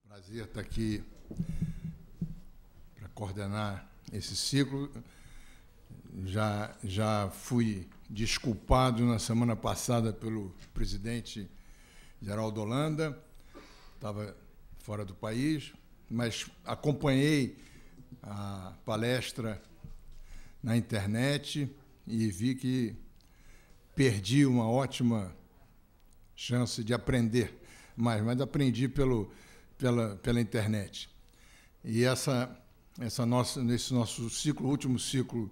Prazer estar aqui para coordenar esse ciclo. Já fui desculpado na semana passada pelo presidente Geraldo Holanda, estava fora do país, mas acompanhei a palestra na internet e vi que perdi uma ótima chance de aprender mais, mas aprendi pela internet. E nesse nosso ciclo, último ciclo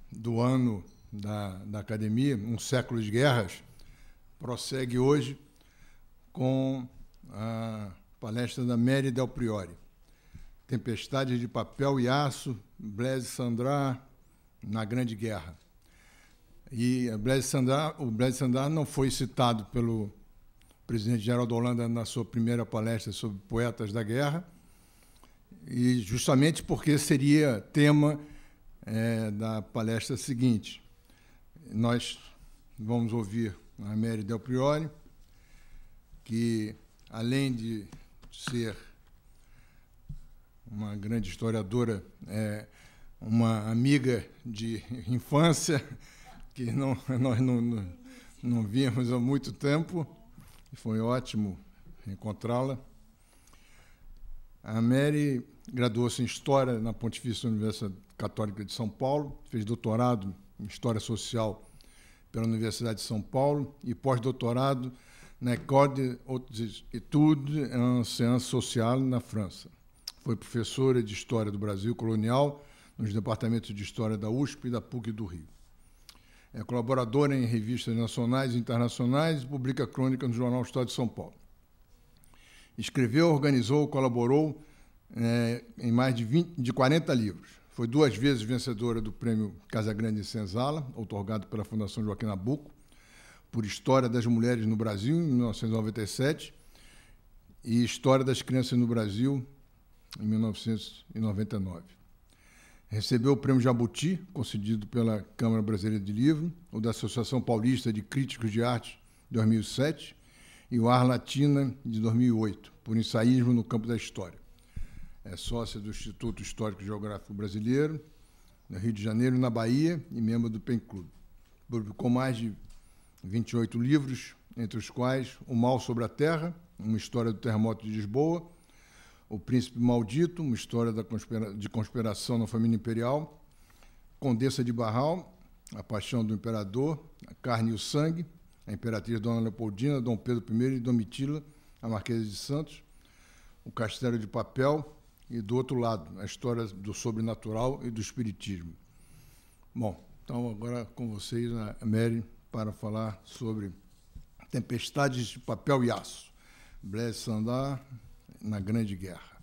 do ano da academia, Um Século de Guerras, prossegue hoje com a palestra da Mary Del Priore, Tempestade de Papel e Aço, Blaise Cendrars na Grande Guerra. E o Blaise Cendrars não foi citado pelo presidente Geraldo Holanda na sua primeira palestra sobre poetas da guerra, e justamente porque seria tema da palestra seguinte. Nós vamos ouvir a Mary Del Priore, que, além de ser uma grande historiadora, uma amiga de infância, que nós não víamos há muito tempo, e foi ótimo encontrá-la. A Mary graduou-se em História na Pontifícia Universidade Católica de São Paulo, fez doutorado em História Social pela Universidade de São Paulo e pós-doutorado na École des Hautes Études en Sciences Sociales, na França. Foi professora de História do Brasil colonial nos departamentos de História da USP e da PUC do Rio. É colaboradora em revistas nacionais e internacionais e publica crônica no jornal Estado de São Paulo. Escreveu, organizou, colaborou em mais de 40 livros. Foi 2 vezes vencedora do Prêmio Casagrande Senzala, outorgado pela Fundação Joaquim Nabuco, por História das Mulheres no Brasil, em 1997, e História das Crianças no Brasil, em 1999. Recebeu o Prêmio Jabuti, concedido pela Câmara Brasileira de Livro, o da Associação Paulista de Críticos de Arte, de 2007, e o Ar Latina, de 2008, por ensaísmo no campo da história. É sócia do Instituto Histórico e Geográfico Brasileiro, no Rio de Janeiro e na Bahia, e membro do PEN Clube. Publicou mais de 28 livros, entre os quais O Mal sobre a Terra, uma história do terremoto de Lisboa, O Príncipe Maldito, uma história de conspiração na família imperial, Condessa de Barral, A Paixão do Imperador, A Carne e o Sangue, a Imperatriz Dona Leopoldina, Dom Pedro I e Domitila, a Marquesa de Santos, O Castelo de Papel e, do outro lado, a história do sobrenatural e do espiritismo. Bom, então agora com vocês a Mary para falar sobre Tempestades de Papel e Aço, Blaise Cendrars na Grande Guerra.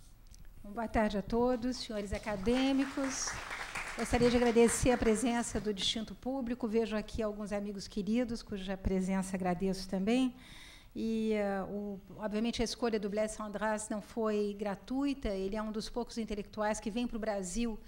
Boa tarde a todos, senhores acadêmicos. Gostaria de agradecer a presença do distinto público. Vejo aqui alguns amigos queridos, cuja presença agradeço também. E, obviamente, a escolha do Blaise Cendrars não foi gratuita. Ele é um dos poucos intelectuais que vem para o Brasil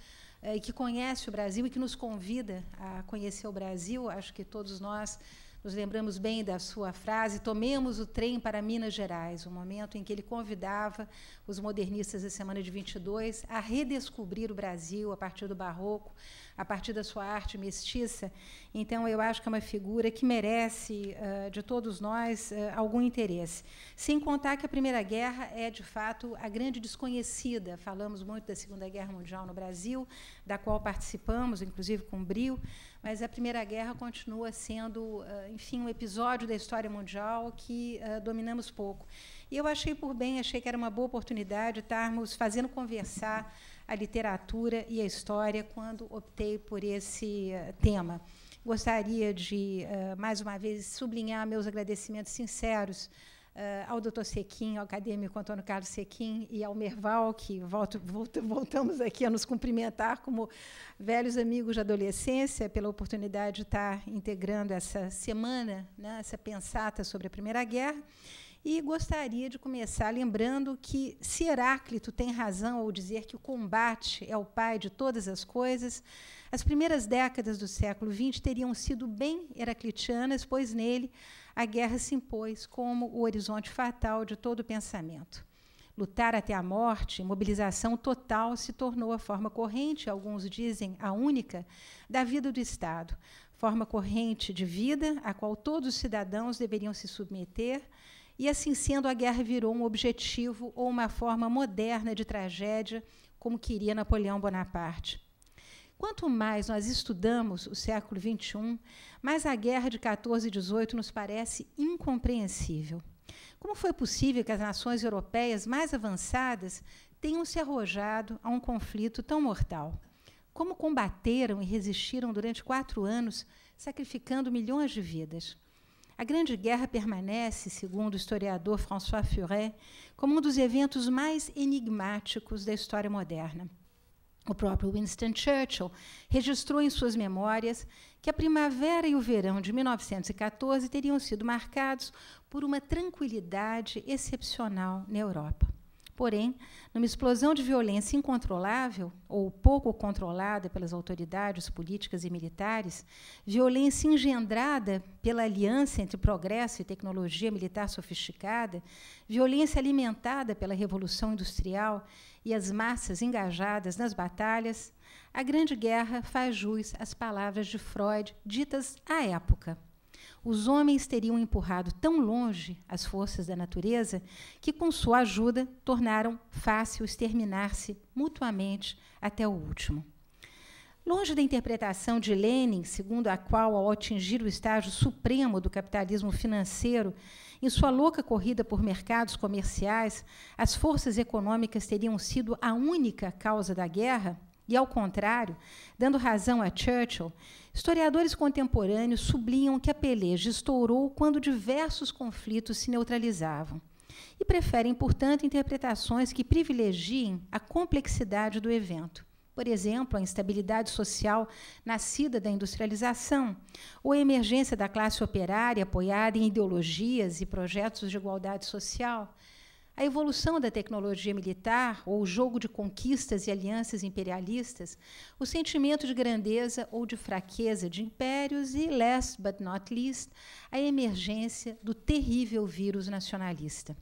e que conhece o Brasil e que nos convida a conhecer o Brasil. Acho que todos nós nos lembramos bem da sua frase: tomemos o trem para Minas Gerais, o momento em que ele convidava os modernistas da semana de 22 a redescobrir o Brasil a partir do Barroco, a partir da sua arte mestiça. Então, eu acho que é uma figura que merece, de todos nós, algum interesse. Sem contar que a Primeira Guerra é, de fato, a grande desconhecida. Falamos muito da Segunda Guerra Mundial no Brasil, da qual participamos, inclusive com brio, mas a Primeira Guerra continua sendo, enfim, um episódio da história mundial que dominamos pouco. E eu achei por bem, achei que era uma boa oportunidade estarmos fazendo conversar a literatura e a história quando optei por esse tema. Gostaria de, mais uma vez, sublinhar meus agradecimentos sinceros ao Dr. Sequim, ao acadêmico Antônio Carlos Sequim, e ao Merval, que voltamos aqui a nos cumprimentar como velhos amigos de adolescência, pela oportunidade de estar integrando essa semana, né, essa pensata sobre a Primeira Guerra. E gostaria de começar lembrando que, se Heráclito tem razão ao dizer que o combate é o pai de todas as coisas, as primeiras décadas do século XX teriam sido bem heraclitianas, pois nele a guerra se impôs como o horizonte fatal de todo o pensamento. Lutar até a morte, mobilização total, se tornou a forma corrente, alguns dizem a única, da vida do Estado, forma corrente de vida a qual todos os cidadãos deveriam se submeter. E, assim sendo, a guerra virou um objetivo ou uma forma moderna de tragédia, como queria Napoleão Bonaparte. Quanto mais nós estudamos o século XXI, mais a guerra de 14 e 18 nos parece incompreensível. Como foi possível que as nações europeias mais avançadas tenham se arrojado a um conflito tão mortal? Como combateram e resistiram durante 4 anos, sacrificando milhões de vidas? A Grande Guerra permanece, segundo o historiador François Furet, como um dos eventos mais enigmáticos da história moderna. O próprio Winston Churchill registrou em suas memórias que a primavera e o verão de 1914 teriam sido marcados por uma tranquilidade excepcional na Europa. Porém, numa explosão de violência incontrolável, ou pouco controlada pelas autoridades políticas e militares, violência engendrada pela aliança entre progresso e tecnologia militar sofisticada, violência alimentada pela Revolução Industrial e as massas engajadas nas batalhas, a Grande Guerra faz jus às palavras de Freud, ditas à época. Os homens teriam empurrado tão longe as forças da natureza que, com sua ajuda, tornaram fácil exterminar-se mutuamente até o último. Longe da interpretação de Lenin, segundo a qual, ao atingir o estágio supremo do capitalismo financeiro, em sua louca corrida por mercados comerciais, as forças econômicas teriam sido a única causa da guerra, e, ao contrário, dando razão a Churchill, historiadores contemporâneos sublinham que a peleja estourou quando diversos conflitos se neutralizavam e preferem, portanto, interpretações que privilegiem a complexidade do evento. Por exemplo, a instabilidade social nascida da industrialização ou a emergência da classe operária apoiada em ideologias e projetos de igualdade social, a evolução da tecnologia militar, ou o jogo de conquistas e alianças imperialistas, o sentimento de grandeza ou de fraqueza de impérios e, last but not least, a emergência do terrível vírus nacionalista.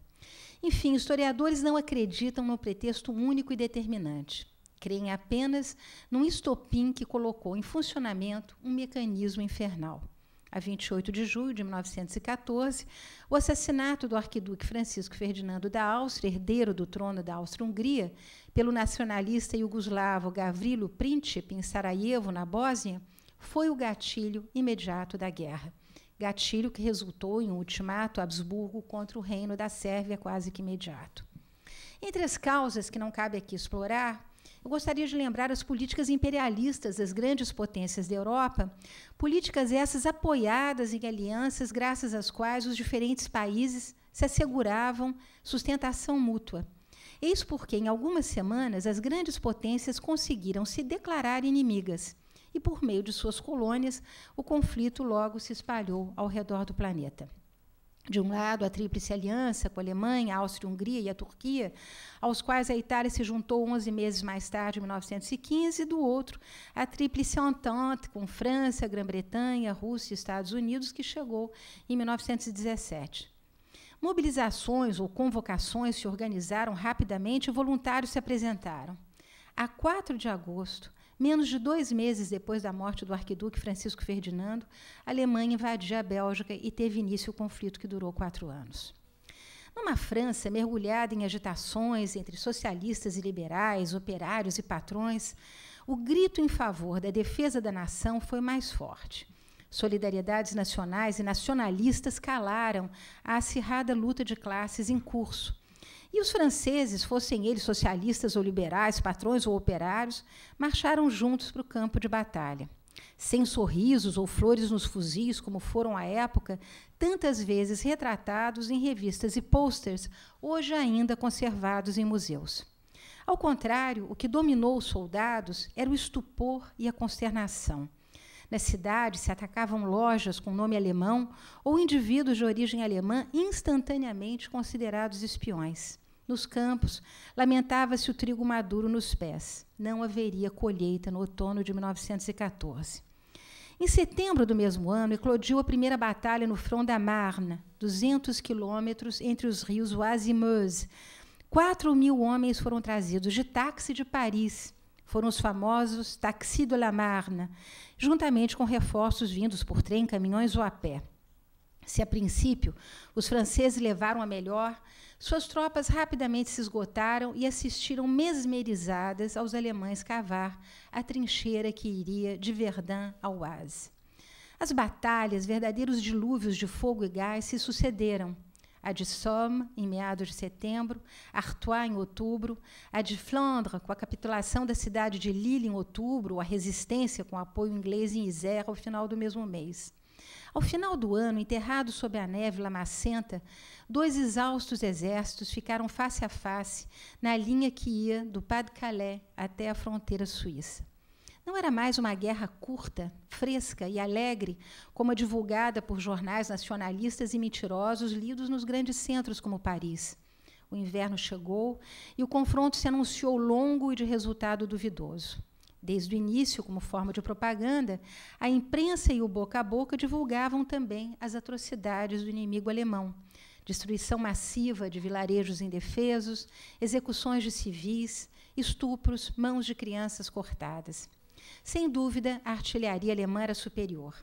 Enfim, historiadores não acreditam no pretexto único e determinante. Creem apenas num estopim que colocou em funcionamento um mecanismo infernal. A 28 de julho de 1914, o assassinato do arquiduque Francisco Ferdinando da Áustria, herdeiro do trono da Áustria-Hungria, pelo nacionalista iugoslavo Gavrilo Princip, em Sarajevo, na Bósnia, foi o gatilho imediato da guerra. Gatilho que resultou em um ultimato a Habsburgo contra o reino da Sérvia quase que imediato. Entre as causas que não cabe aqui explorar, eu gostaria de lembrar as políticas imperialistas das grandes potências da Europa, políticas essas apoiadas em alianças graças às quais os diferentes países se asseguravam sustentação mútua. Eis porque, em algumas semanas, as grandes potências conseguiram se declarar inimigas e, por meio de suas colônias, o conflito logo se espalhou ao redor do planeta. De um lado, a Tríplice Aliança, com a Alemanha, a Áustria-Hungria e a Turquia, aos quais a Itália se juntou 11 meses mais tarde, em 1915, e do outro, a Tríplice Entente, com França, Grã-Bretanha, Rússia e Estados Unidos, que chegou em 1917. Mobilizações ou convocações se organizaram rapidamente e voluntários se apresentaram. A 4 de agosto, menos de 2 meses depois da morte do arquiduque Francisco Ferdinando, a Alemanha invadia a Bélgica e teve início o conflito que durou 4 anos. Numa França mergulhada em agitações entre socialistas e liberais, operários e patrões, o grito em favor da defesa da nação foi mais forte. Solidariedades nacionais e nacionalistas calaram a acirrada luta de classes em curso. E os franceses, fossem eles socialistas ou liberais, patrões ou operários, marcharam juntos para o campo de batalha. Sem sorrisos ou flores nos fuzis, como foram à época, tantas vezes retratados em revistas e posters, hoje ainda conservados em museus. Ao contrário, o que dominou os soldados era o estupor e a consternação. Na cidade se atacavam lojas com nome alemão ou indivíduos de origem alemã instantaneamente considerados espiões. Nos campos, lamentava-se o trigo maduro nos pés. Não haveria colheita no outono de 1914. Em setembro do mesmo ano, eclodiu a primeira batalha no front da Marne, 200 quilômetros entre os rios Oise e Meuse. 4.000 homens foram trazidos de táxi de Paris. Foram os famosos Taxis de la Marne, juntamente com reforços vindos por trem, caminhões ou a pé. Se, a princípio, os franceses levaram a melhor, suas tropas rapidamente se esgotaram e assistiram mesmerizadas aos alemães cavar a trincheira que iria de Verdun ao Oise. As batalhas, verdadeiros dilúvios de fogo e gás, se sucederam. A de Somme, em meados de setembro, Artois, em outubro, a de Flandres, com a capitulação da cidade de Lille, em outubro, a resistência com apoio inglês em Isère, ao final do mesmo mês. Ao final do ano, enterrados sob a neve lamacenta, 2 exaustos exércitos ficaram face a face na linha que ia do Pas-de-Calais até a fronteira suíça. Não era mais uma guerra curta, fresca e alegre, como a divulgada por jornais nacionalistas e mentirosos lidos nos grandes centros como Paris. O inverno chegou e o confronto se anunciou longo e de resultado duvidoso. Desde o início, como forma de propaganda, a imprensa e o boca a boca divulgavam também as atrocidades do inimigo alemão. Destruição massiva de vilarejos indefesos, execuções de civis, estupros, mãos de crianças cortadas. Sem dúvida, a artilharia alemã era superior.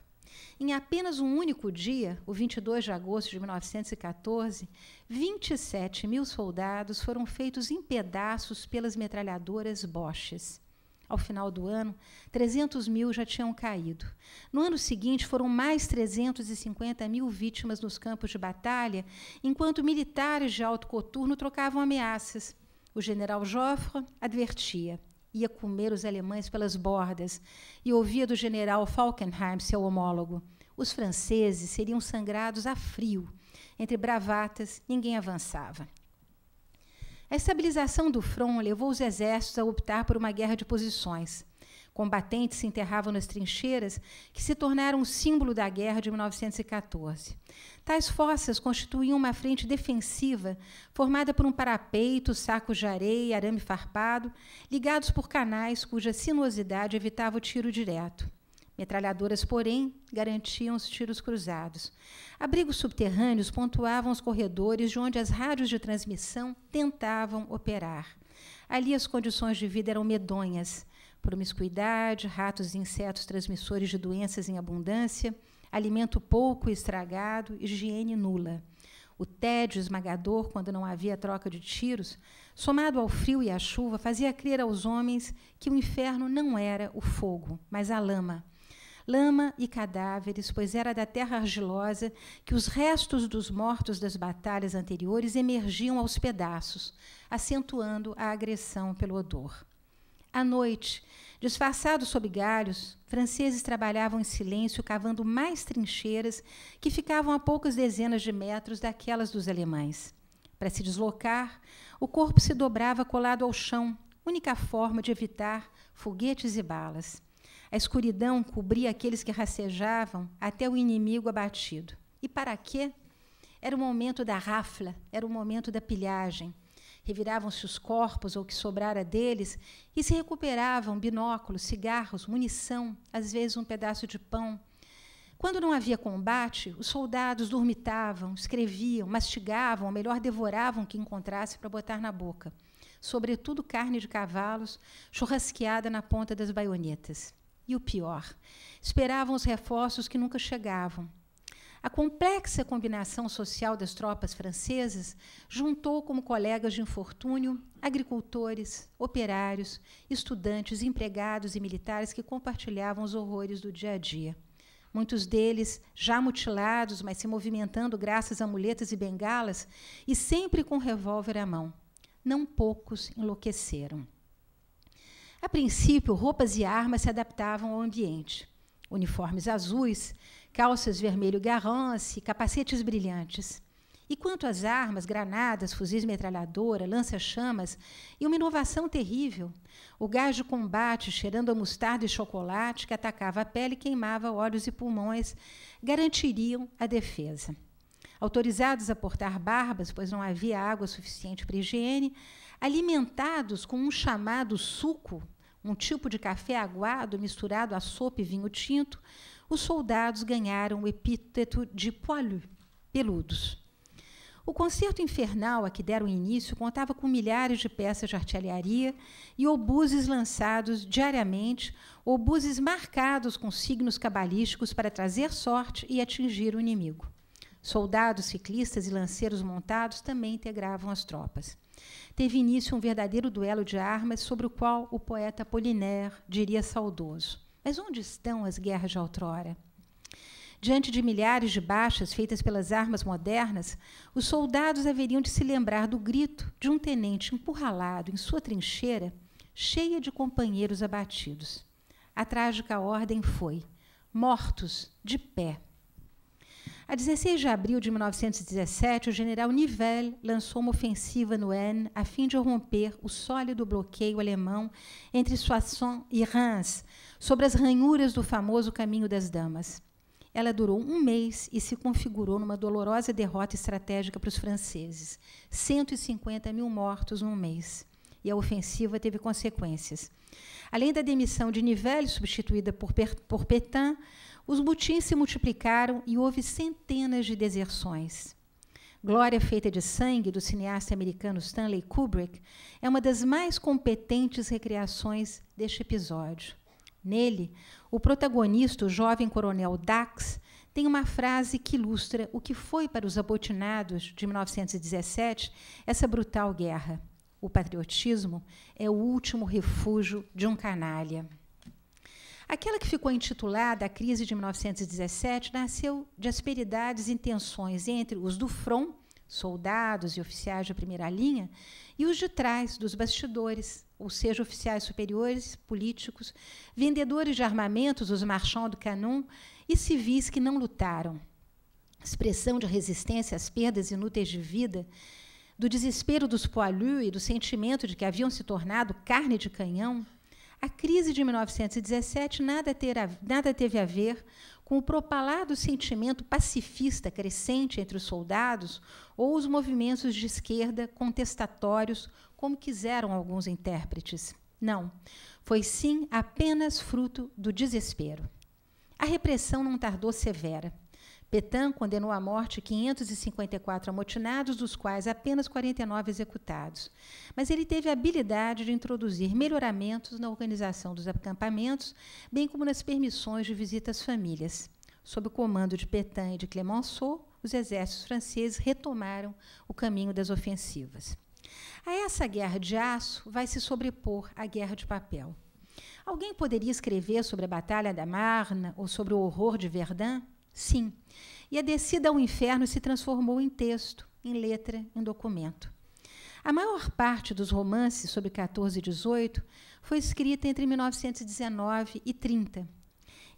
Em apenas um único dia, o 22 de agosto de 1914, 27.000 soldados foram feitos em pedaços pelas metralhadoras Boches. Ao final do ano, 300.000 já tinham caído. No ano seguinte, foram mais 350.000 vítimas nos campos de batalha, enquanto militares de alto coturno trocavam ameaças. O general Joffre advertia: ia comer os alemães pelas bordas, e ouvia do general Falkenhayn, seu homólogo: os franceses seriam sangrados a frio. Entre bravatas, ninguém avançava. A estabilização do front levou os exércitos a optar por uma guerra de posições. Combatentes se enterravam nas trincheiras, que se tornaram o símbolo da guerra de 1914. Tais fossas constituíam uma frente defensiva, formada por um parapeito, sacos de areia e arame farpado, ligados por canais cuja sinuosidade evitava o tiro direto. Metralhadoras, porém, garantiam os tiros cruzados. Abrigos subterrâneos pontuavam os corredores de onde as rádios de transmissão tentavam operar. Ali as condições de vida eram medonhas. Promiscuidade, ratos e insetos transmissores de doenças em abundância, alimento pouco e estragado, higiene nula. O tédio esmagador, quando não havia troca de tiros, somado ao frio e à chuva, fazia crer aos homens que o inferno não era o fogo, mas a lama. Lama e cadáveres, pois era da terra argilosa que os restos dos mortos das batalhas anteriores emergiam aos pedaços, acentuando a agressão pelo odor. À noite, disfarçados sob galhos, franceses trabalhavam em silêncio, cavando mais trincheiras que ficavam a poucas dezenas de metros daquelas dos alemães. Para se deslocar, o corpo se dobrava colado ao chão, única forma de evitar foguetes e balas. A escuridão cobria aqueles que racejavam até o inimigo abatido. E para quê? Era o momento da rafla, era o momento da pilhagem. Reviravam-se os corpos, ou o que sobrara deles, e se recuperavam binóculos, cigarros, munição, às vezes um pedaço de pão. Quando não havia combate, os soldados dormitavam, escreviam, mastigavam, ou melhor, devoravam o que encontrasse para botar na boca. Sobretudo carne de cavalos, churrasqueada na ponta das baionetas. E o pior, esperavam os reforços que nunca chegavam. A complexa combinação social das tropas francesas juntou como colegas de infortúnio agricultores, operários, estudantes, empregados e militares que compartilhavam os horrores do dia a dia. Muitos deles, já mutilados, mas se movimentando graças a muletas e bengalas, e sempre com revólver à mão. Não poucos enlouqueceram. A princípio, roupas e armas se adaptavam ao ambiente. Uniformes azuis, calças vermelho garance, capacetes brilhantes. E quanto às armas, granadas, fuzis metralhadora, lança-chamas, e uma inovação terrível, o gás de combate, cheirando a mostarda e chocolate, que atacava a pele e queimava olhos e pulmões, garantiriam a defesa. Autorizados a portar barbas, pois não havia água suficiente para higiene, alimentados com um chamado suco, um tipo de café aguado misturado a sopa e vinho tinto, os soldados ganharam o epíteto de poilus, peludos. O concerto infernal a que deram início contava com milhares de peças de artilharia e obuses lançados diariamente, obuses marcados com signos cabalísticos para trazer sorte e atingir o inimigo. Soldados, ciclistas e lanceiros montados também integravam as tropas. Teve início um verdadeiro duelo de armas sobre o qual o poeta Apollinaire diria saudoso: mas onde estão as guerras de outrora? Diante de milhares de baixas feitas pelas armas modernas, os soldados haveriam de se lembrar do grito de um tenente encurralado em sua trincheira, cheia de companheiros abatidos. A trágica ordem foi: mortos de pé. A 16 de abril de 1917, o general Nivelle lançou uma ofensiva no Aisne a fim de romper o sólido bloqueio alemão entre Soissons e Reims, sobre as ranhuras do famoso Caminho das Damas. Ela durou um mês e se configurou numa dolorosa derrota estratégica para os franceses. 150 mil mortos num mês. E a ofensiva teve consequências. Além da demissão de Nivelle, substituída por Pétain, os motins se multiplicaram e houve centenas de deserções. Glória Feita de Sangue, do cineasta americano Stanley Kubrick, é uma das mais competentes recriações deste episódio. Nele, o protagonista, o jovem coronel Dax, tem uma frase que ilustra o que foi para os amotinados de 1917 essa brutal guerra. O patriotismo é o último refúgio de um canalha. Aquela que ficou intitulada A Crise de 1917 nasceu de asperidades e tensões entre os do front, soldados e oficiais de primeira linha, e os de trás, dos bastidores, ou seja, oficiais superiores, políticos, vendedores de armamentos, os marchands de canon, e civis que não lutaram. Expressão de resistência às perdas inúteis de vida, do desespero dos poilus e do sentimento de que haviam se tornado carne de canhão, a crise de 1917 nada teve a ver com o propalado sentimento pacifista crescente entre os soldados ou os movimentos de esquerda contestatórios, como quiseram alguns intérpretes. Não, foi sim apenas fruto do desespero. A repressão não tardou severa. Pétain condenou à morte 554 amotinados, dos quais apenas 49 executados. Mas ele teve a habilidade de introduzir melhoramentos na organização dos acampamentos, bem como nas permissões de visita às famílias. Sob o comando de Pétain e de Clemenceau, os exércitos franceses retomaram o caminho das ofensivas. A essa guerra de aço vai se sobrepor a guerra de papel. Alguém poderia escrever sobre a Batalha da Marne ou sobre o horror de Verdun? Sim. E a descida ao inferno se transformou em texto, em letra, em documento. A maior parte dos romances sobre 14 e 18 foi escrita entre 1919 e 30.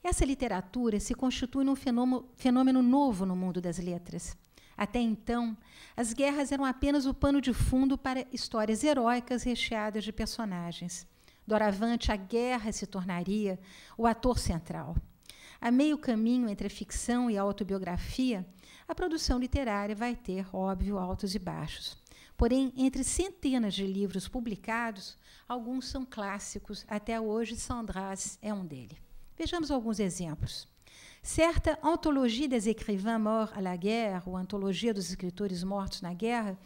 Essa literatura se constitui num fenômeno novo no mundo das letras. Até então, as guerras eram apenas o pano de fundo para histórias heróicas recheadas de personagens. Doravante, a guerra se tornaria o ator central. A meio caminho entre a ficção e a autobiografia, a produção literária vai ter, óbvio, altos e baixos. Porém, entre centenas de livros publicados, alguns são clássicos. Até hoje, Sandras é um deles. Vejamos alguns exemplos. Certa Anthologie des écrivains morts à la guerre, ou Antologia dos Escritores Mortos na Guerra,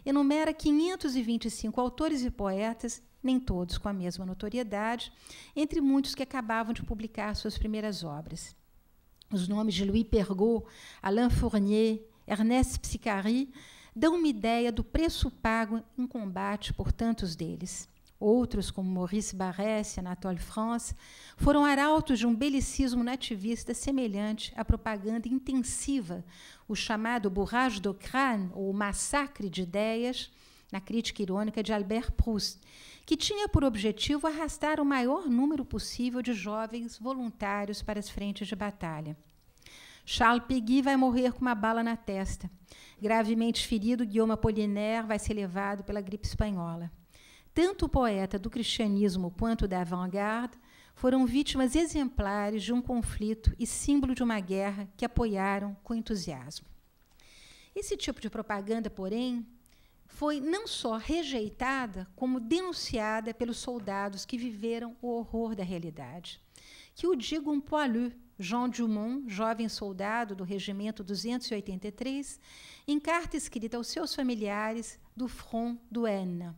enumera 525 autores e poetas, nem todos com a mesma notoriedade, entre muitos que acabavam de publicar suas primeiras obras. Os nomes de Louis Pergaud, Alain Fournier, Ernest Psicari dão uma ideia do preço pago em combate por tantos deles. Outros, como Maurice Barrès e Anatole France, foram arautos de um belicismo nativista semelhante à propaganda intensiva, o chamado bourrage de crâne, ou massacre de ideias, na crítica irônica de Albert Proust, que tinha por objetivo arrastar o maior número possível de jovens voluntários para as frentes de batalha. Charles Péguy vai morrer com uma bala na testa. Gravemente ferido, Guillaume Apollinaire vai ser levado pela gripe espanhola. Tanto o poeta do cristianismo quanto da avant-garde foram vítimas exemplares de um conflito e símbolo de uma guerra que apoiaram com entusiasmo. Esse tipo de propaganda, porém, foi não só rejeitada, como denunciada pelos soldados que viveram o horror da realidade. Que o diga um poilu, Jean Dumont, jovem soldado do Regimento 283, em carta escrita aos seus familiares do Front do Aisne.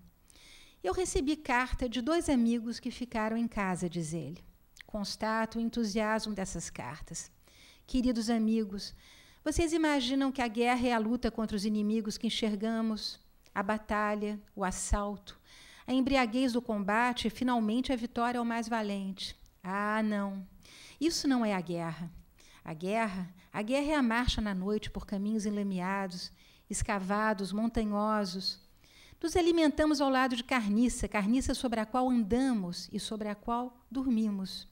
Eu recebi carta de 2 amigos que ficaram em casa, diz ele. Constato o entusiasmo dessas cartas. Queridos amigos, vocês imaginam que a guerra é a luta contra os inimigos que enxergamos, a batalha, o assalto, a embriaguez do combate e, finalmente, a vitória ao mais valente. Ah, não. Isso não é a guerra. A guerra é a marcha na noite por caminhos enlameados, escavados, montanhosos. Nos alimentamos ao lado de carniça sobre a qual andamos e sobre a qual dormimos.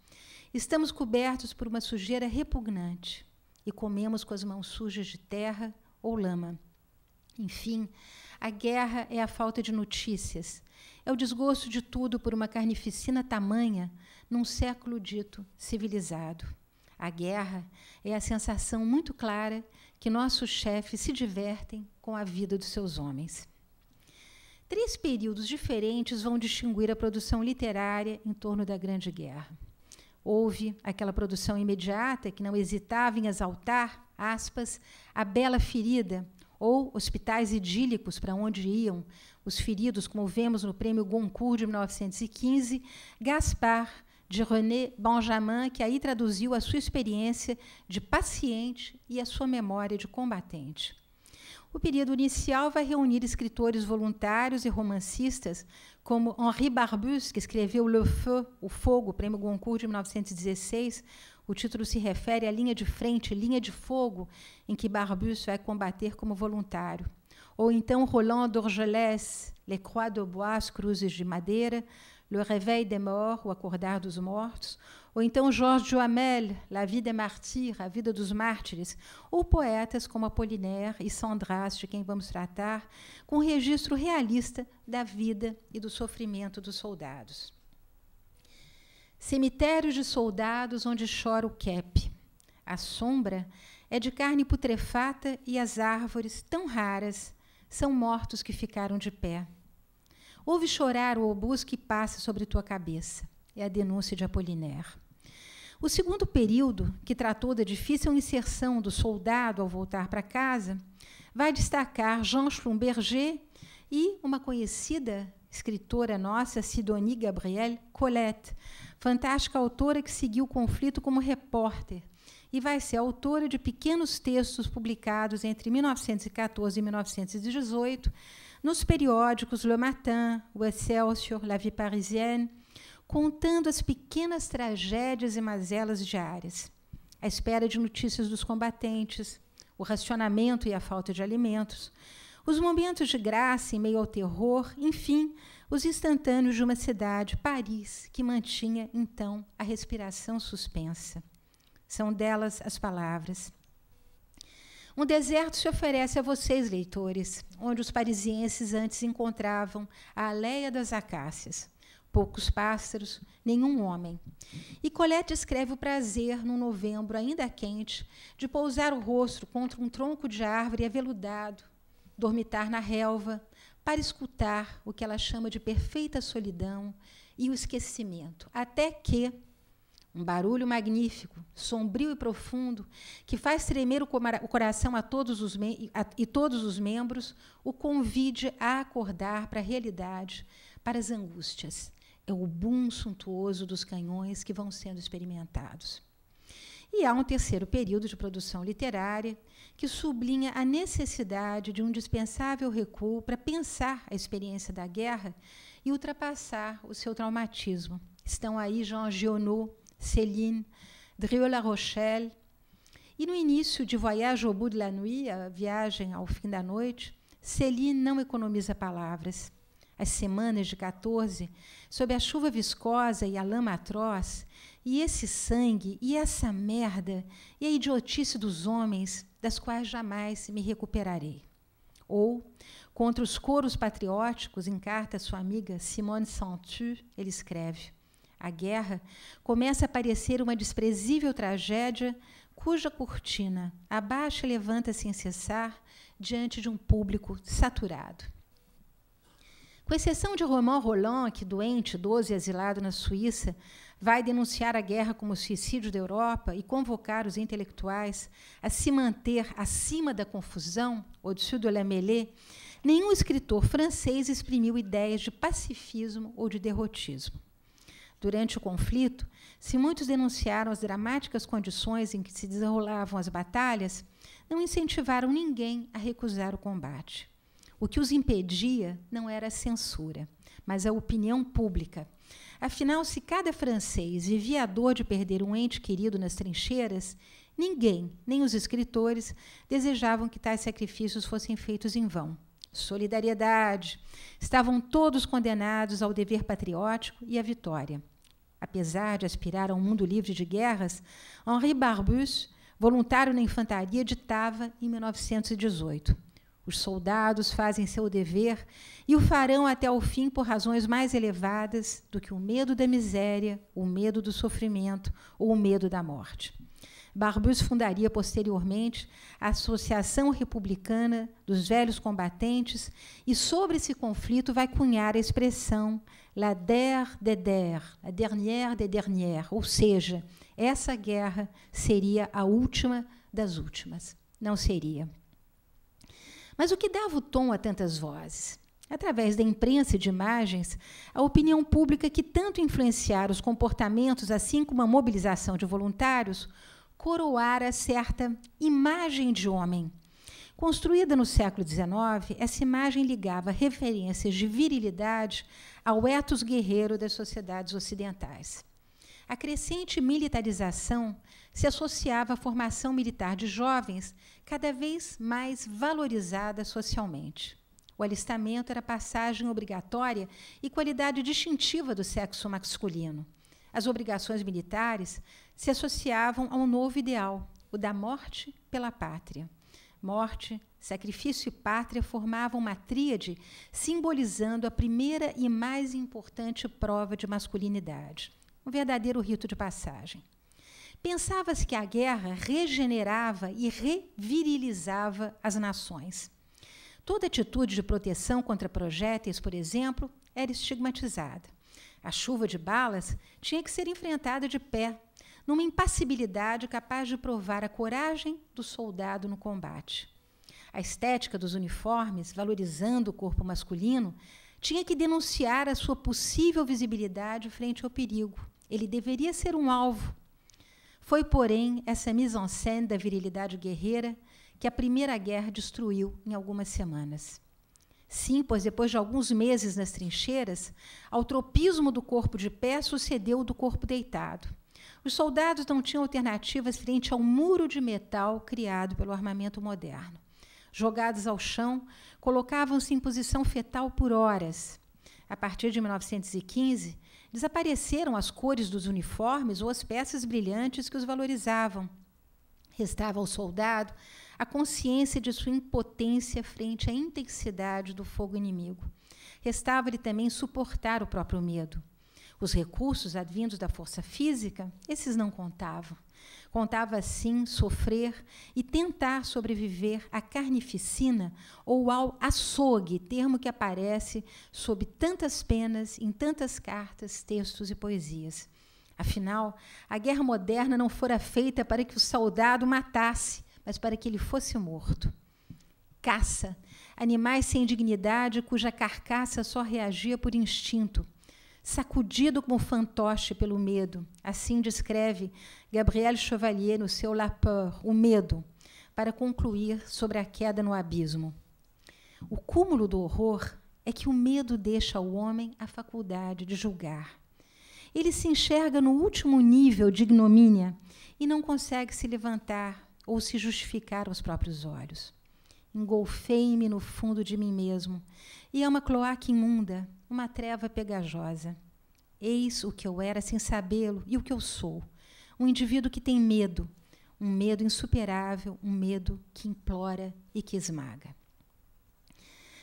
Estamos cobertos por uma sujeira repugnante e comemos com as mãos sujas de terra ou lama. Enfim, a guerra é a falta de notícias, é o desgosto de tudo por uma carnificina tamanha num século dito civilizado. A guerra é a sensação muito clara que nossos chefes se divertem com a vida dos seus homens. 3 períodos diferentes vão distinguir a produção literária em torno da Grande Guerra. Houve aquela produção imediata que não hesitava em exaltar, aspas, a bela ferida, ou hospitais idílicos para onde iam os feridos, como vemos no Prêmio Goncourt de 1915, Gaspard, de René Benjamin, que aí traduziu a sua experiência de paciente e a sua memória de combatente. O período inicial vai reunir escritores voluntários e romancistas, como Henri Barbusse, que escreveu Le Feu, O Fogo, Prêmio Goncourt de 1916. O título se refere à linha de frente, linha de fogo, em que Barbusse vai combater como voluntário. Ou então Roland d'Orgelès, Les Croix de Bois, As Cruzes de Madeira, Le Réveil des Morts, O Acordar dos Mortos, ou então Georges Duhamel, La Vie des Martyrs, A Vida dos Mártires, ou poetas como Apollinaire e Sandras, de quem vamos tratar, com um registro realista da vida e do sofrimento dos soldados. Cemitérios de soldados onde chora o Kep. A sombra é de carne putrefata e as árvores, tão raras, são mortos que ficaram de pé. Ouve chorar o obus que passa sobre tua cabeça. É a denúncia de Apollinaire. O segundo período, que tratou da difícil inserção do soldado ao voltar para casa, vai destacar Jean Schlumberger e uma conhecida escritora nossa, Sidonie Gabriel Colette, fantástica autora que seguiu o conflito como repórter e vai ser autora de pequenos textos publicados entre 1914 e 1918 nos periódicos Le Matin, o Excelsior, La Vie Parisienne, contando as pequenas tragédias e mazelas diárias, a espera de notícias dos combatentes, o racionamento e a falta de alimentos, os momentos de graça em meio ao terror, enfim, os instantâneos de uma cidade, Paris, que mantinha, então, a respiração suspensa. São delas as palavras. Um deserto se oferece a vocês, leitores, onde os parisienses antes encontravam a Aleia das Acácias. Poucos pássaros, nenhum homem. E Colette escreve o prazer, num novembro ainda quente, de pousar o rosto contra um tronco de árvore aveludado, dormitar na relva, para escutar o que ela chama de perfeita solidão e o esquecimento, até que um barulho magnífico, sombrio e profundo, que faz tremer o coração a todos os membros, o convide a acordar para a realidade, para as angústias. É o boom suntuoso dos canhões que vão sendo experimentados. E há um terceiro período de produção literária que sublinha a necessidade de um dispensável recuo para pensar a experiência da guerra e ultrapassar o seu traumatismo. Estão aí Jean Giono, Céline, Drieux-La Rochelle. E no início de Voyage au bout de la nuit, a viagem ao fim da noite, Céline não economiza palavras. as semanas de 14, sob a chuva viscosa e a lama atroz, e esse sangue, e essa merda, e a idiotice dos homens, das quais jamais me recuperarei. Ou, contra os coros patrióticos, em carta à sua amiga Simone Santu, ele escreve: a guerra começa a parecer uma desprezível tragédia cuja cortina abaixa e levanta sem cessar diante de um público saturado. Com exceção de Romain Rolland, que, doente, idoso e exilado na Suíça, vai denunciar a guerra como suicídio da Europa e convocar os intelectuais a se manter acima da confusão, au-dessus de la mêlée, nenhum escritor francês exprimiu ideias de pacifismo ou de derrotismo. Durante o conflito, se muitos denunciaram as dramáticas condições em que se desenrolavam as batalhas, não incentivaram ninguém a recusar o combate. O que os impedia não era a censura, mas a opinião pública. Afinal, se cada francês vivia a dor de perder um ente querido nas trincheiras, ninguém, nem os escritores, desejavam que tais sacrifícios fossem feitos em vão. Solidariedade. Estavam todos condenados ao dever patriótico e à vitória. Apesar de aspirar a um mundo livre de guerras, Henri Barbusse, voluntário na infantaria, ditava em 1918: os soldados fazem seu dever e o farão até ao fim por razões mais elevadas do que o medo da miséria, o medo do sofrimento ou o medo da morte. Barbusse fundaria posteriormente a Associação Republicana dos Velhos Combatentes e sobre esse conflito vai cunhar a expressão la guerre des guerres, a dernière des dernières, ou seja, essa guerra seria a última das últimas. Não seria. Mas o que dava o tom a tantas vozes? Através da imprensa e de imagens, a opinião pública que tanto influenciara os comportamentos, assim como a mobilização de voluntários, coroara certa imagem de homem. Construída no século XIX, essa imagem ligava referências de virilidade ao ethos guerreiro das sociedades ocidentais. A crescente militarização se associava à formação militar de jovens, cada vez mais valorizada socialmente. O alistamento era passagem obrigatória e qualidade distintiva do sexo masculino. As obrigações militares se associavam a um novo ideal, o da morte pela pátria. Morte, sacrifício e pátria formavam uma tríade simbolizando a primeira e mais importante prova de masculinidade, um verdadeiro rito de passagem. Pensava-se que a guerra regenerava e revirilizava as nações. Toda atitude de proteção contra projéteis, por exemplo, era estigmatizada. A chuva de balas tinha que ser enfrentada de pé, numa impassibilidade capaz de provar a coragem do soldado no combate. A estética dos uniformes, valorizando o corpo masculino, tinha que denunciar a sua possível visibilidade frente ao perigo. Ele deveria ser um alvo. Foi, porém, essa mise-en-scène da virilidade guerreira que a Primeira Guerra destruiu em algumas semanas. Sim, pois depois de alguns meses nas trincheiras, ao tropismo do corpo de pé sucedeu o do corpo deitado. Os soldados não tinham alternativas frente ao muro de metal criado pelo armamento moderno. Jogados ao chão, colocavam-se em posição fetal por horas. A partir de 1915, desapareceram as cores dos uniformes ou as peças brilhantes que os valorizavam. Restava ao soldado a consciência de sua impotência frente à intensidade do fogo inimigo. Restava-lhe também suportar o próprio medo. Os recursos advindos da força física, esses não contavam. Contava, sim, sofrer e tentar sobreviver à carnificina ou ao açougue, termo que aparece sob tantas penas, em tantas cartas, textos e poesias. Afinal, a guerra moderna não fora feita para que o soldado matasse, mas para que ele fosse morto. Caça, animais sem dignidade cuja carcaça só reagia por instinto. Sacudido como fantoche pelo medo, assim descreve Gabriel Chevalier no seu La Peur, o medo, para concluir sobre a queda no abismo. O cúmulo do horror é que o medo deixa ao homem a faculdade de julgar. Ele se enxerga no último nível de ignomínia e não consegue se levantar ou se justificar aos próprios olhos. Engolfei-me no fundo de mim mesmo e é uma cloaca imunda, uma treva pegajosa. Eis o que eu era sem sabê-lo e o que eu sou. Um indivíduo que tem medo, um medo insuperável, um medo que implora e que esmaga.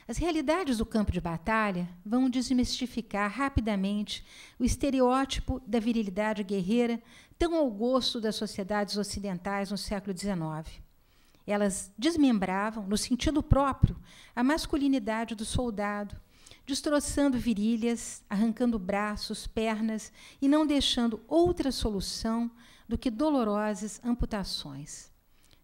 As realidades do campo de batalha vão desmistificar rapidamente o estereótipo da virilidade guerreira tão ao gosto das sociedades ocidentais no século XIX. Elas desmembravam, no sentido próprio, a masculinidade do soldado, destroçando virilhas, arrancando braços, pernas e não deixando outra solução do que dolorosas amputações.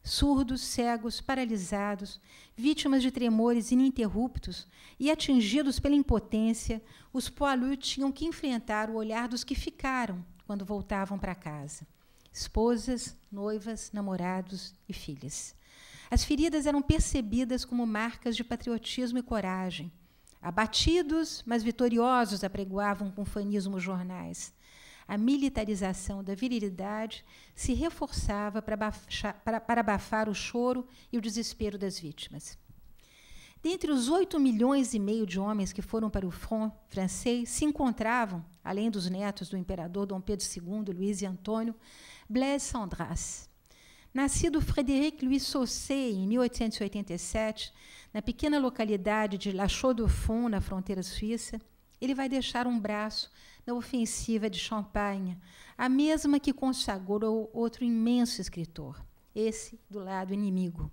Surdos, cegos, paralisados, vítimas de tremores ininterruptos e atingidos pela impotência, os poilus tinham que enfrentar o olhar dos que ficaram quando voltavam para casa. Esposas, noivas, namorados e filhas. As feridas eram percebidas como marcas de patriotismo e coragem. Abatidos, mas vitoriosos, apregoavam com fanismo os jornais. A militarização da virilidade se reforçava para abafar o choro e o desespero das vítimas. Dentre os 8,5 milhões de homens que foram para o front francês, se encontravam, além dos netos do imperador Dom Pedro II, Luís e Antônio, Blaise Cendrasse. Nascido Frédéric Louis Saussé, em 1887, na pequena localidade de La Chaux-de-Fonds, na fronteira suíça, ele vai deixar um braço na ofensiva de Champagne, a mesma que consagrou outro imenso escritor, esse do lado inimigo.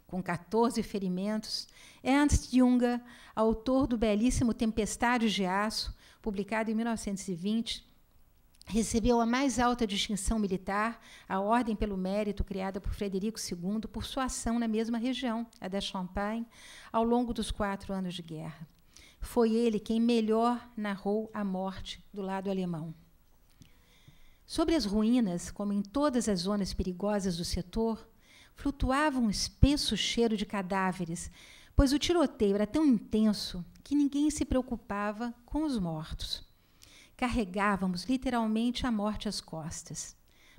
Com 14 ferimentos, Ernst Junger, autor do belíssimo Tempestades de Aço, publicado em 1920, recebeu a mais alta distinção militar, a Ordem pelo Mérito, criada por Frederico II, por sua ação na mesma região, a da Champagne, ao longo dos 4 anos de guerra. Foi ele quem melhor narrou a morte do lado alemão. Sobre as ruínas, como em todas as zonas perigosas do setor, flutuava um espesso cheiro de cadáveres, pois o tiroteio era tão intenso que ninguém se preocupava com os mortos. Carregávamos literalmente a morte às costas.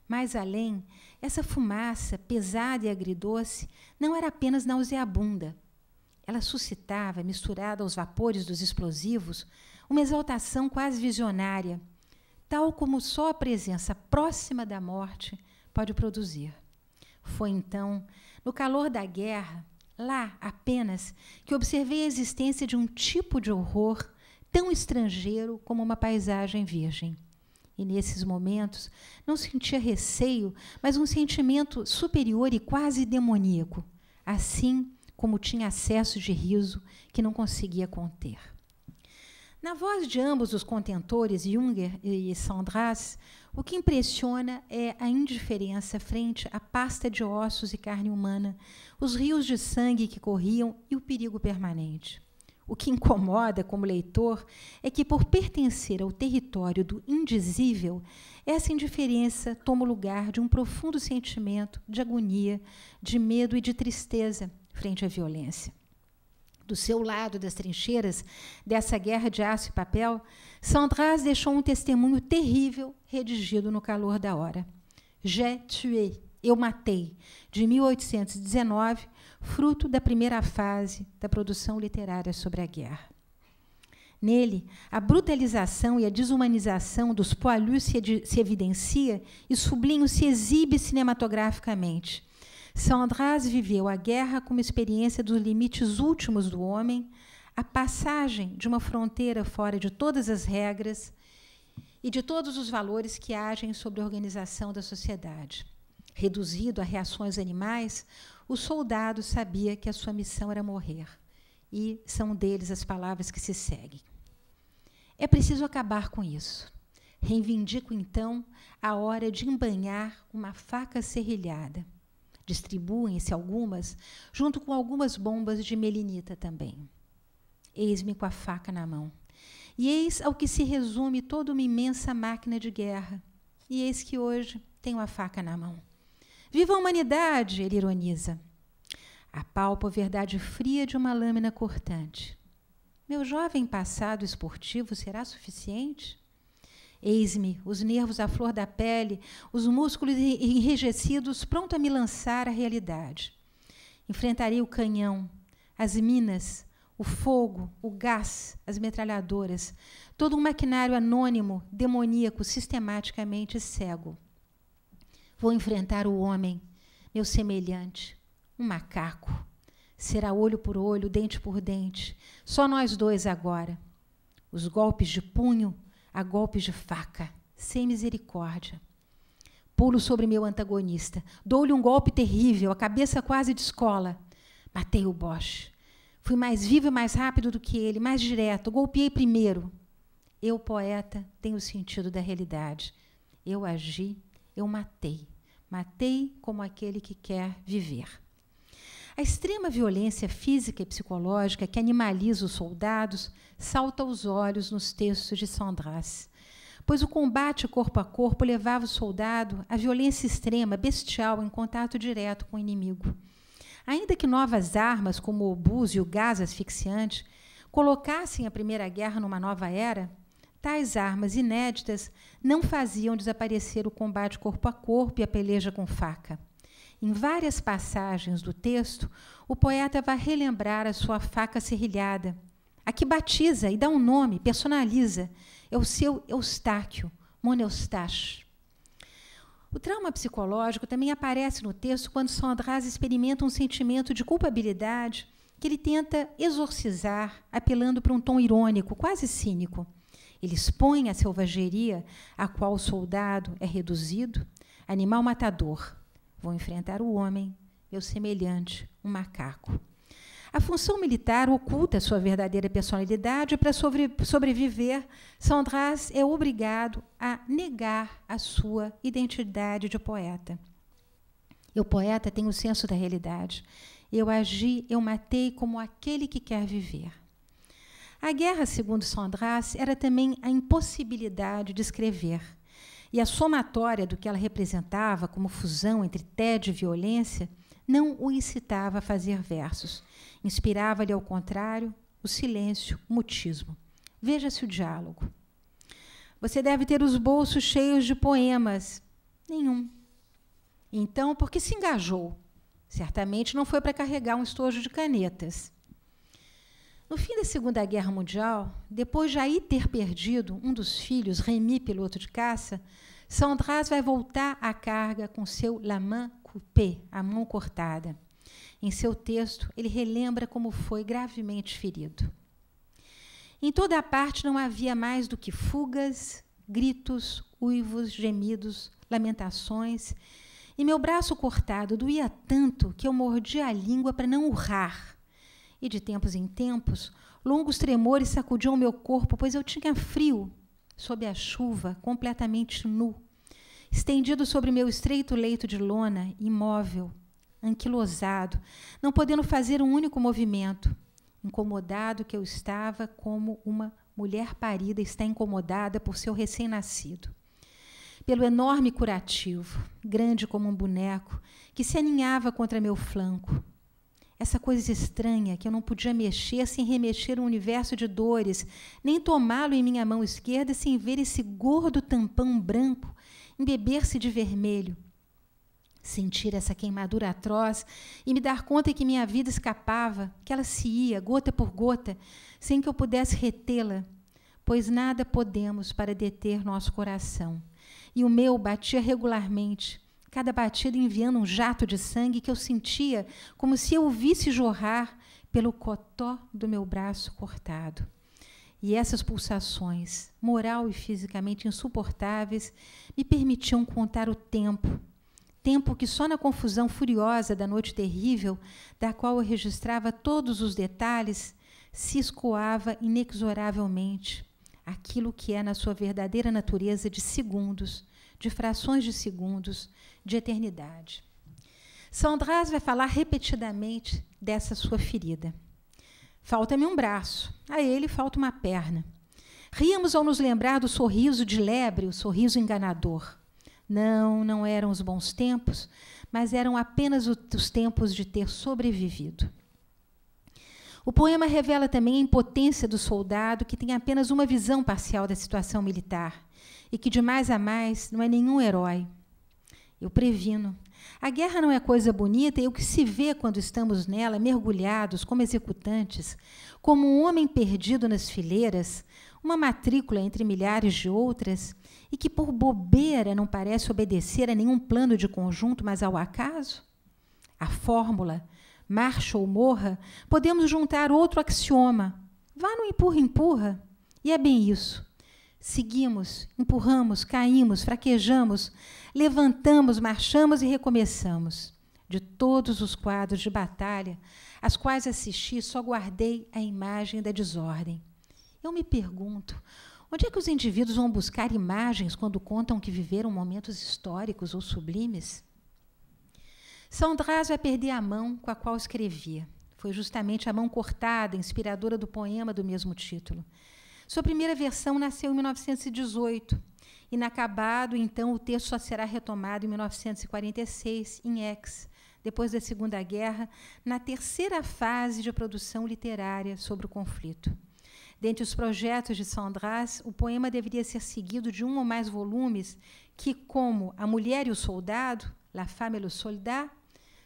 Mais além, essa fumaça pesada e agridoce não era apenas nauseabunda. Ela suscitava, misturada aos vapores dos explosivos, uma exaltação quase visionária, tal como só a presença próxima da morte pode produzir. Foi então, no calor da guerra, lá apenas, que observei a existência de um tipo de horror tão estrangeiro como uma paisagem virgem. E, nesses momentos, não sentia receio, mas um sentimento superior e quase demoníaco, assim como tinha acesso de riso que não conseguia conter. Na voz de ambos os contentores, Junger e Cendrasse, o que impressiona é a indiferença frente à pasta de ossos e carne humana, os rios de sangue que corriam e o perigo permanente. O que incomoda como leitor é que, por pertencer ao território do indizível, essa indiferença toma o lugar de um profundo sentimento de agonia, de medo e de tristeza frente à violência. Do seu lado das trincheiras dessa guerra de aço e papel, Cendrasse deixou um testemunho terrível redigido no calor da hora. J'ai tué, eu matei, de 1819, fruto da primeira fase da produção literária sobre a guerra. Nele, a brutalização e a desumanização dos poilus se evidencia e Sublinho se exibe cinematograficamente. Cendrasse viveu a guerra como experiência dos limites últimos do homem, a passagem de uma fronteira fora de todas as regras e de todos os valores que agem sobre a organização da sociedade. Reduzido a reações animais, o soldado sabia que a sua missão era morrer. E são deles as palavras que se seguem. É preciso acabar com isso. Reivindico, então, a hora de embanhar uma faca serrilhada. Distribuem-se algumas, junto com algumas bombas de melinita também. Eis-me com a faca na mão. E eis ao que se resume toda uma imensa máquina de guerra. E eis que hoje tenho a faca na mão. Viva a humanidade, ele ironiza. Apalpa a verdade fria de uma lâmina cortante. Meu jovem passado esportivo será suficiente? Eis-me, os nervos à flor da pele, os músculos enrijecidos, pronto a me lançar à realidade. Enfrentarei o canhão, as minas, o fogo, o gás, as metralhadoras, todo um maquinário anônimo, demoníaco, sistematicamente cego. Vou enfrentar o homem, meu semelhante, um macaco. Será olho por olho, dente por dente, só nós dois agora. Os golpes de punho a golpes de faca, sem misericórdia. Pulo sobre meu antagonista, dou-lhe um golpe terrível, a cabeça quase descola. Matei o Bosch. Fui mais vivo e mais rápido do que ele, mais direto, golpeei primeiro. Eu, poeta, tenho o sentido da realidade. Eu agi, eu matei. Matei como aquele que quer viver. A extrema violência física e psicológica que animaliza os soldados salta aos olhos nos textos de Sandras, pois o combate corpo a corpo levava o soldado à violência extrema, bestial, em contato direto com o inimigo. Ainda que novas armas, como o obus e o gás asfixiante, colocassem a Primeira Guerra numa nova era, tais armas inéditas não faziam desaparecer o combate corpo a corpo e a peleja com faca. Em várias passagens do texto, o poeta vai relembrar a sua faca serrilhada, a que batiza e dá um nome, personaliza. É o seu Eustáquio, Moneustache. O trauma psicológico também aparece no texto quando Sandras experimenta um sentimento de culpabilidade que ele tenta exorcizar, apelando para um tom irônico, quase cínico. Ele expõe a selvageria a qual o soldado é reduzido, animal matador. Vou enfrentar o homem, meu semelhante, um macaco. A função militar oculta sua verdadeira personalidade e, para sobreviver, Sandras é obrigado a negar a sua identidade de poeta. Eu, poeta, tenho o senso da realidade. Eu agi, eu matei como aquele que quer viver. A guerra, segundo Sandras, era também a impossibilidade de escrever. E a somatória do que ela representava como fusão entre tédio e violência não o incitava a fazer versos. Inspirava-lhe, ao contrário, o silêncio, o mutismo. Veja-se o diálogo. Você deve ter os bolsos cheios de poemas. Nenhum. Então, por que se engajou? Certamente não foi para carregar um estojo de canetas. No fim da Segunda Guerra Mundial, depois de aí ter perdido um dos filhos, Rémy, piloto de caça, Sandras vai voltar à carga com seu La main coupée, a mão cortada. Em seu texto, ele relembra como foi gravemente ferido. Em toda a parte não havia mais do que fugas, gritos, uivos, gemidos, lamentações, e meu braço cortado doía tanto que eu mordia a língua para não urrar. E, de tempos em tempos, longos tremores sacudiam meu corpo, pois eu tinha frio, sob a chuva, completamente nu, estendido sobre meu estreito leito de lona, imóvel, anquilosado, não podendo fazer um único movimento, incomodado que eu estava como uma mulher parida está incomodada por seu recém-nascido. Pelo enorme curativo, grande como um boneco, que se aninhava contra meu flanco. Essa coisa estranha que eu não podia mexer sem remexer um universo de dores, nem tomá-lo em minha mão esquerda sem ver esse gordo tampão branco embeber-se de vermelho. Sentir essa queimadura atroz e me dar conta que minha vida escapava, que ela se ia, gota por gota, sem que eu pudesse retê-la, pois nada podemos para deter nosso coração. E o meu batia regularmente, cada batida enviando um jato de sangue que eu sentia como se eu o visse jorrar pelo cotó do meu braço cortado. E essas pulsações, moral e fisicamente insuportáveis, me permitiam contar o tempo que só na confusão furiosa da noite terrível, da qual eu registrava todos os detalhes, se escoava inexoravelmente aquilo que é na sua verdadeira natureza de segundos, de frações de segundos, de eternidade. Sandras vai falar repetidamente dessa sua ferida. Falta-me um braço, a ele falta uma perna. Ríamos ao nos lembrar do sorriso de lebre, o sorriso enganador. Não eram os bons tempos, mas eram apenas os tempos de ter sobrevivido. O poema revela também a impotência do soldado que tem apenas uma visão parcial da situação militar e que, de mais a mais, não é nenhum herói. Eu previno. A guerra não é coisa bonita e o que se vê quando estamos nela, mergulhados como executantes, como um homem perdido nas fileiras, uma matrícula entre milhares de outras, e que por bobeira não parece obedecer a nenhum plano de conjunto, mas ao acaso? A fórmula, marcha ou morra, podemos juntar outro axioma. Vá no empurra-empurra. E é bem isso. Seguimos, empurramos, caímos, fraquejamos, levantamos, marchamos e recomeçamos. De todos os quadros de batalha, às quais assisti, só guardei a imagem da desordem. Eu me pergunto, onde é que os indivíduos vão buscar imagens quando contam que viveram momentos históricos ou sublimes? Saundras vai perder a mão com a qual escrevia. Foi justamente a mão cortada, inspiradora do poema do mesmo título. Sua primeira versão nasceu em 1918. Inacabado, então, o texto só será retomado em 1946, em Aix, depois da Segunda Guerra, na terceira fase de produção literária sobre o conflito. Dentre os projetos de Saundras, o poema deveria ser seguido de um ou mais volumes que, como A Mulher e o Soldado, La Femme et le Soldat,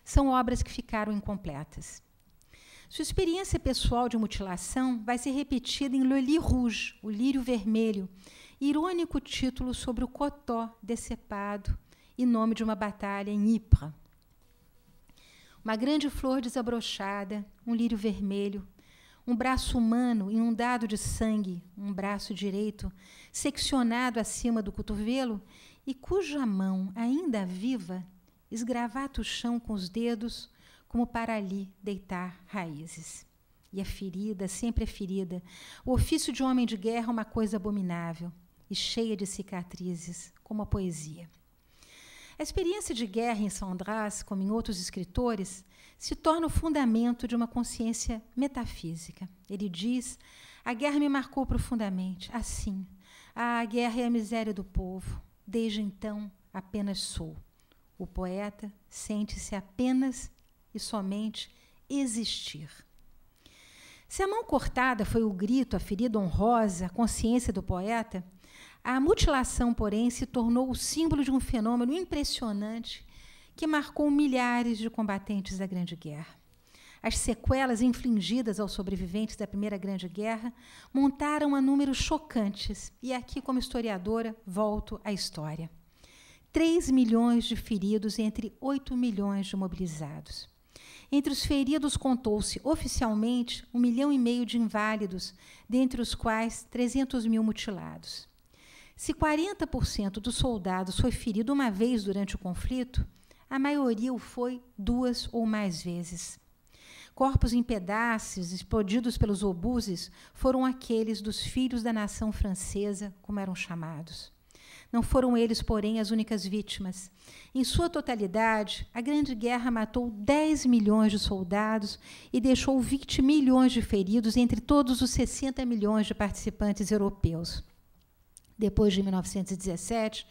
são obras que ficaram incompletas. Sua experiência pessoal de mutilação vai ser repetida em Le Lys Rouge, o lírio vermelho, irônico título sobre o cotó decepado e nome de uma batalha em Ypres. Uma grande flor desabrochada, um lírio vermelho, um braço humano inundado de sangue, um braço direito seccionado acima do cotovelo e cuja mão, ainda viva, esgravata o chão com os dedos, como para ali deitar raízes. E a ferida, sempre a ferida, o ofício de homem de guerra é uma coisa abominável e cheia de cicatrizes, como a poesia. A experiência de guerra em Saundras, como em outros escritores, se torna o fundamento de uma consciência metafísica. Ele diz, a guerra me marcou profundamente, assim, a guerra é a miséria do povo, desde então apenas sou. O poeta sente-se apenas e somente existir. Se a mão cortada foi o grito, a ferida honrosa, a consciência do poeta, a mutilação, porém, se tornou o símbolo de um fenômeno impressionante que marcou milhares de combatentes da Grande Guerra. As sequelas infligidas aos sobreviventes da Primeira Grande Guerra montaram a números chocantes, e aqui, como historiadora, volto à história. 3 milhões de feridos entre 8 milhões de mobilizados. Entre os feridos contou-se oficialmente 1,5 milhão de inválidos, dentre os quais 300 mil mutilados. Se 40% dos soldados foi ferido uma vez durante o conflito, a maioria o foi 2 ou mais vezes. Corpos em pedaços, explodidos pelos obuses, foram aqueles dos filhos da nação francesa, como eram chamados. Não foram eles, porém, as únicas vítimas. Em sua totalidade, a Grande Guerra matou 10 milhões de soldados e deixou 20 milhões de feridos entre todos os 60 milhões de participantes europeus. Depois de 1917,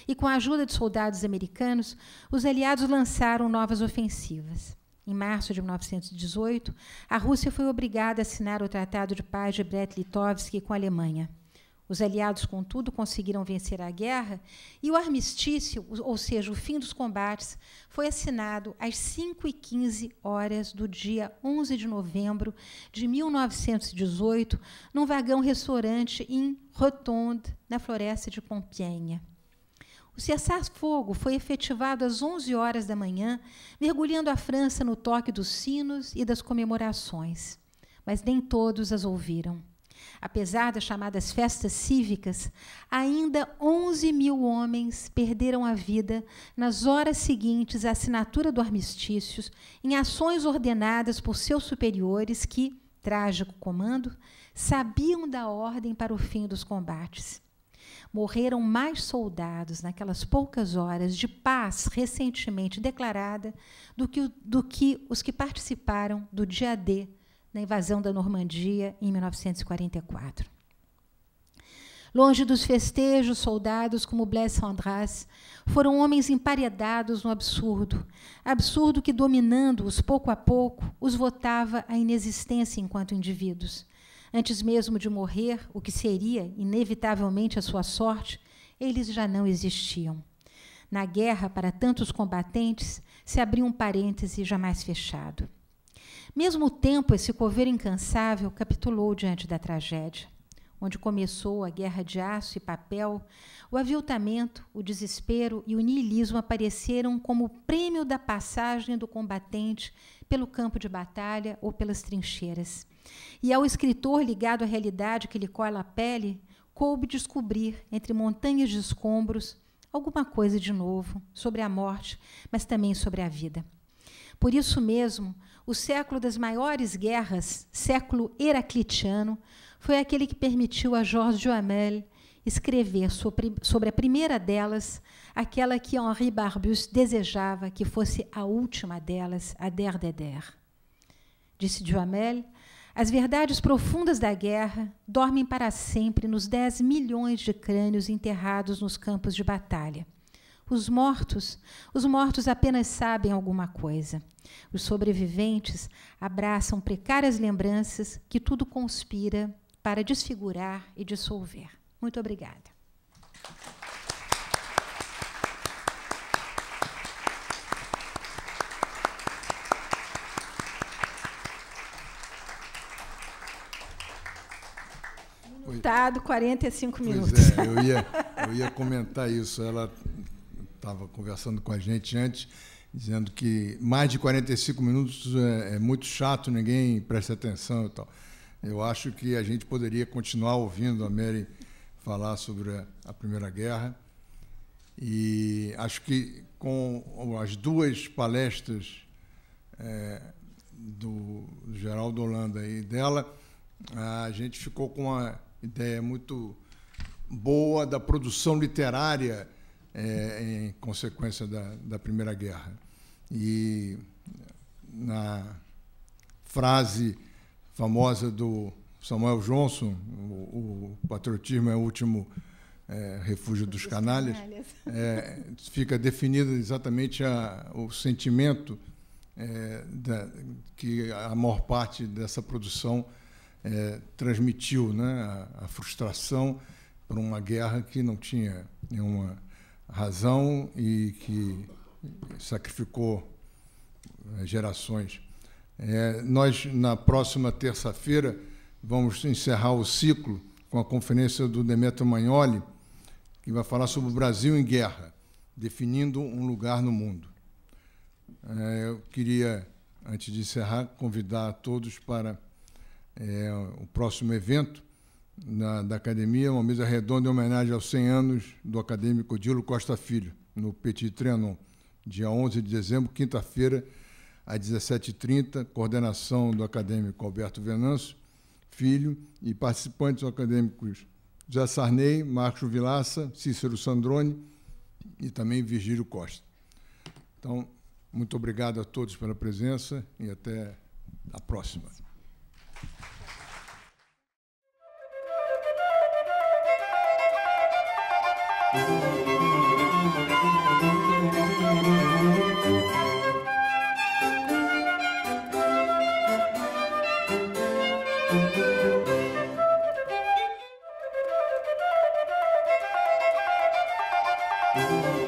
e com a ajuda de soldados americanos, os aliados lançaram novas ofensivas. Em março de 1918, a Rússia foi obrigada a assinar o Tratado de Paz de Brest-Litovsk com a Alemanha. Os aliados, contudo, conseguiram vencer a guerra e o armistício, ou seja, o fim dos combates, foi assinado às 5h15 do dia 11 de novembro de 1918, num vagão-restaurante em Rotonde, na floresta de Compiègne. O cessar-fogo foi efetivado às 11 horas da manhã, mergulhando a França no toque dos sinos e das comemorações. Mas nem todos as ouviram. Apesar das chamadas festas cívicas, ainda 11 mil homens perderam a vida nas horas seguintes à assinatura do armistício, em ações ordenadas por seus superiores que, trágico comando, sabiam da ordem para o fim dos combates. Morreram mais soldados naquelas poucas horas de paz recentemente declarada do que os que participaram do dia D na invasão da Normandia em 1944. Longe dos festejos, soldados como Blaise Saundras foram homens emparedados no absurdo, absurdo que, dominando-os pouco a pouco, os votava à inexistência enquanto indivíduos. Antes mesmo de morrer, o que seria, inevitavelmente, a sua sorte, eles já não existiam. Na guerra, para tantos combatentes, se abriu um parêntese jamais fechado. Mesmo o tempo, esse coveiro incansável capitulou diante da tragédia. Onde começou a guerra de aço e papel, o aviltamento, o desespero e o niilismo apareceram como prêmio da passagem do combatente pelo campo de batalha ou pelas trincheiras. E ao escritor ligado à realidade que lhe cola a pele, coube descobrir, entre montanhas de escombros, alguma coisa de novo sobre a morte, mas também sobre a vida. Por isso mesmo, o século das maiores guerras, século heraclitiano, foi aquele que permitiu a Georges Duhamel escrever sobre a primeira delas, aquela que Henri Barbusse desejava que fosse a última delas, a Der der Der. Disse Duhamel, as verdades profundas da guerra dormem para sempre nos 10 milhões de crânios enterrados nos campos de batalha. Os mortos apenas sabem alguma coisa. Os sobreviventes abraçam precárias lembranças que tudo conspira para desfigurar e dissolver. Muito obrigada. Minutado, 45 minutos. Pois é, eu ia comentar isso. Ela estava conversando com a gente antes, dizendo que mais de 45 minutos é muito chato, ninguém presta atenção e tal. Eu acho que a gente poderia continuar ouvindo a Mary falar sobre a Primeira Guerra. E acho que com as duas palestras do Geraldo Holanda e dela, a gente ficou com uma ideia muito boa da produção literária em consequência da Primeira Guerra. E na frase famosa do Samuel Johnson, o patriotismo é o último refúgio dos canalhas, fica definido exatamente o sentimento que a maior parte dessa produção transmitiu, né? A frustração por uma guerra que não tinha nenhuma razão e que sacrificou gerações. Nós, na próxima terça-feira, vamos encerrar o ciclo com a conferência do Demetrio Magnoli, que vai falar sobre o Brasil em guerra, definindo um lugar no mundo. Eu queria, antes de encerrar, convidar a todos para o próximo evento da Academia, uma mesa redonda em homenagem aos 100 anos do acadêmico Odilo Costa Filho, no Petit Trianon, dia 11 de dezembro, quinta-feira, às 17h30, coordenação do acadêmico Alberto Venâncio Filho e participantes acadêmicos José Sarney, Marcos Vilaça, Cícero Sandrone e também Virgílio Costa. Então, muito obrigado a todos pela presença e até a próxima. Thank you.